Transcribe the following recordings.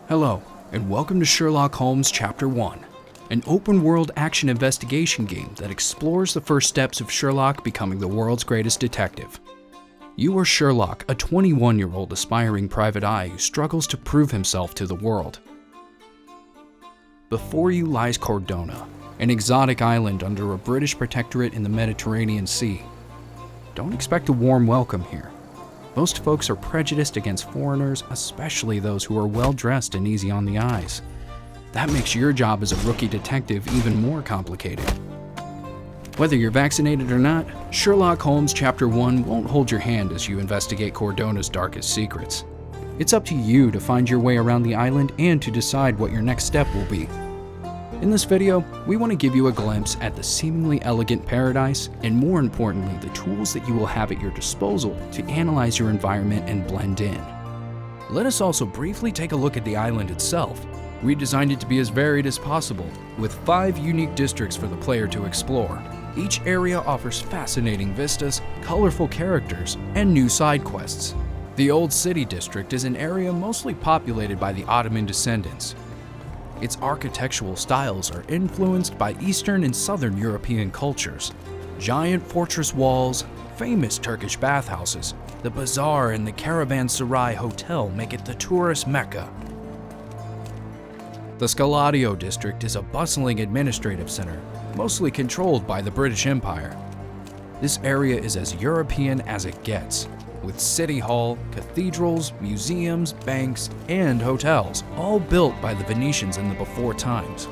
Hello, and welcome to Sherlock Holmes Chapter One, an open-world action investigation game that explores the first steps of Sherlock becoming the world's greatest detective. You are Sherlock, a 21-year-old aspiring private eye who struggles to prove himself to the world. Before you lies Cordona, an exotic island under a British protectorate in the Mediterranean Sea. Don't expect a warm welcome here. Most folks are prejudiced against foreigners, especially those who are well-dressed and easy on the eyes. That makes your job as a rookie detective even more complicated. Whether you're vaccinated or not, Sherlock Holmes Chapter One won't hold your hand as you investigate Cordona's darkest secrets. It's up to you to find your way around the island and to decide what your next step will be. In this video, we want to give you a glimpse at the seemingly elegant paradise, and more importantly, the tools that you will have at your disposal to analyze your environment and blend in. Let us also briefly take a look at the island itself. We designed it to be as varied as possible, with 5 unique districts for the player to explore. Each area offers fascinating vistas, colorful characters, and new side quests. The Old City District is an area mostly populated by the Ottoman descendants. Its architectural styles are influenced by Eastern and Southern European cultures. Giant fortress walls, famous Turkish bathhouses, the bazaar and the Caravanserai Hotel make it the tourist mecca. The Scaladio District is a bustling administrative center, mostly controlled by the British Empire. This area is as European as it gets, with City Hall, cathedrals, museums, banks, and hotels, all built by the Venetians in the before times.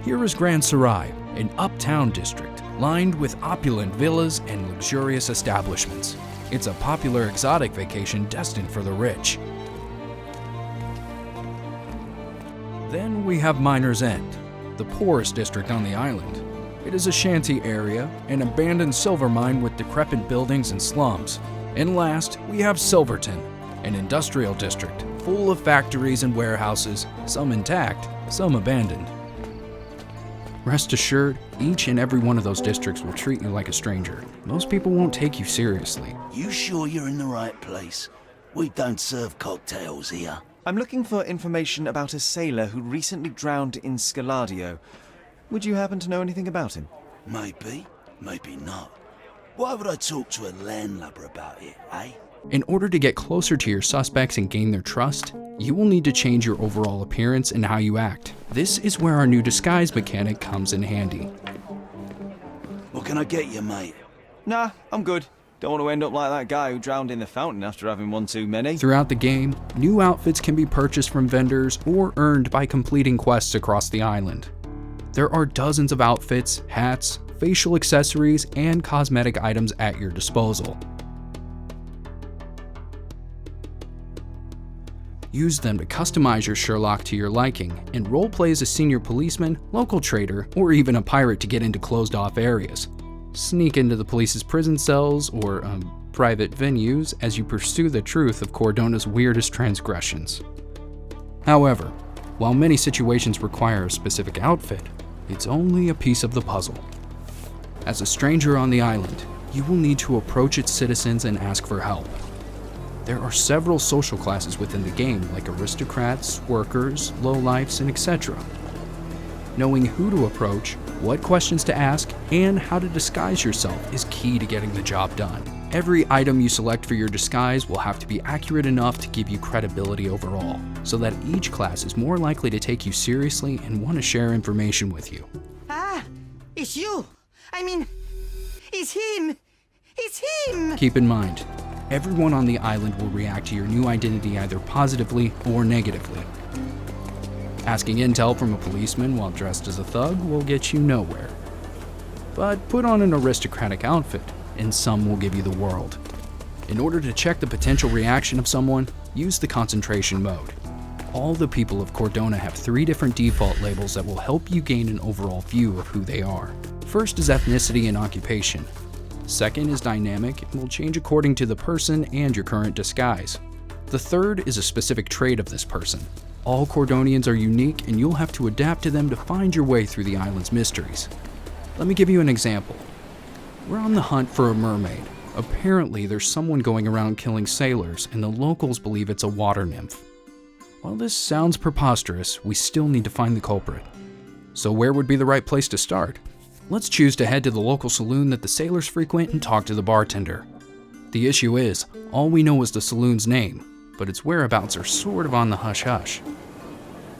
Here is Grand Sarai, an uptown district lined with opulent villas and luxurious establishments. It's a popular exotic vacation destined for the rich. Then we have Miner's End, the poorest district on the island. It is a shanty area, an abandoned silver mine with decrepit buildings and slums. And last, we have Silverton, an industrial district full of factories and warehouses, some intact, some abandoned. Rest assured, each and every one of those districts will treat you like a stranger. Most people won't take you seriously. You sure you're in the right place? We don't serve cocktails here. I'm looking for information about a sailor who recently drowned in Scaladio. Would you happen to know anything about him? Maybe, maybe not. Why would I talk to a landlubber about it, eh? In order to get closer to your suspects and gain their trust, you will need to change your overall appearance and how you act. This is where our new disguise mechanic comes in handy. What can I get you, mate? Nah, I'm good. Don't want to end up like that guy who drowned in the fountain after having one too many. Throughout the game, new outfits can be purchased from vendors or earned by completing quests across the island. There are dozens of outfits, hats, facial accessories, and cosmetic items at your disposal. Use them to customize your Sherlock to your liking and roleplay as a senior policeman, local trader, or even a pirate to get into closed-off areas. Sneak into the police's prison cells or private venues as you pursue the truth of Cordona's weirdest transgressions. However, while many situations require a specific outfit, it's only a piece of the puzzle. As a stranger on the island, you will need to approach its citizens and ask for help. There are several social classes within the game, like aristocrats, workers, lowlifes, and etc. Knowing who to approach, what questions to ask, and how to disguise yourself is key to getting the job done. Every item you select for your disguise will have to be accurate enough to give you credibility overall, so that each class is more likely to take you seriously and want to share information with you. Ah, it's you! I mean, it's him! It's him! Keep in mind, everyone on the island will react to your new identity either positively or negatively. Asking intel from a policeman while dressed as a thug will get you nowhere. But put on an aristocratic outfit, and some will give you the world. In order to check the potential reaction of someone, use the concentration mode. All the people of Cordona have 3 different default labels that will help you gain an overall view of who they are. First is ethnicity and occupation. Second is dynamic and will change according to the person and your current disguise. The third is a specific trait of this person. All Cordonians are unique and you'll have to adapt to them to find your way through the island's mysteries. Let me give you an example. We're on the hunt for a mermaid. Apparently there's someone going around killing sailors and the locals believe it's a water nymph. While this sounds preposterous, we still need to find the culprit. So where would be the right place to start? Let's choose to head to the local saloon that the sailors frequent and talk to the bartender. The issue is, all we know is the saloon's name, but its whereabouts are sort of on the hush-hush.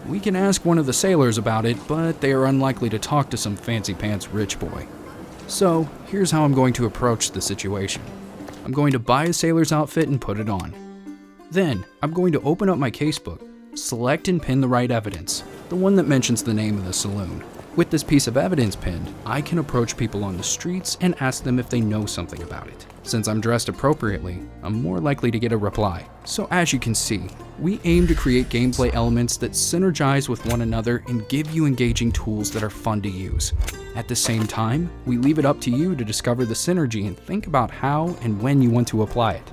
We can ask one of the sailors about it, but they are unlikely to talk to some fancy-pants rich boy. So, here's how I'm going to approach the situation. I'm going to buy a sailor's outfit and put it on. Then, I'm going to open up my casebook, select and pin the right evidence, the one that mentions the name of the saloon. With this piece of evidence pinned, I can approach people on the streets and ask them if they know something about it. Since I'm dressed appropriately, I'm more likely to get a reply. So as you can see, we aim to create gameplay elements that synergize with one another and give you engaging tools that are fun to use. At the same time, we leave it up to you to discover the synergy and think about how and when you want to apply it.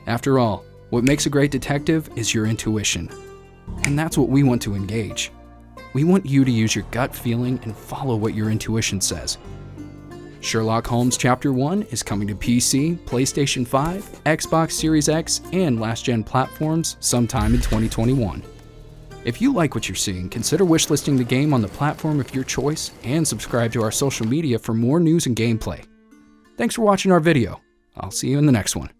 After all, what makes a great detective is your intuition. And that's what we want to engage. We want you to use your gut feeling and follow what your intuition says. Sherlock Holmes Chapter One is coming to PC, PlayStation 5, Xbox Series X, and last-gen platforms sometime in 2021. If you like what you're seeing, consider wishlisting the game on the platform of your choice and subscribe to our social media for more news and gameplay. Thanks for watching our video. I'll see you in the next one.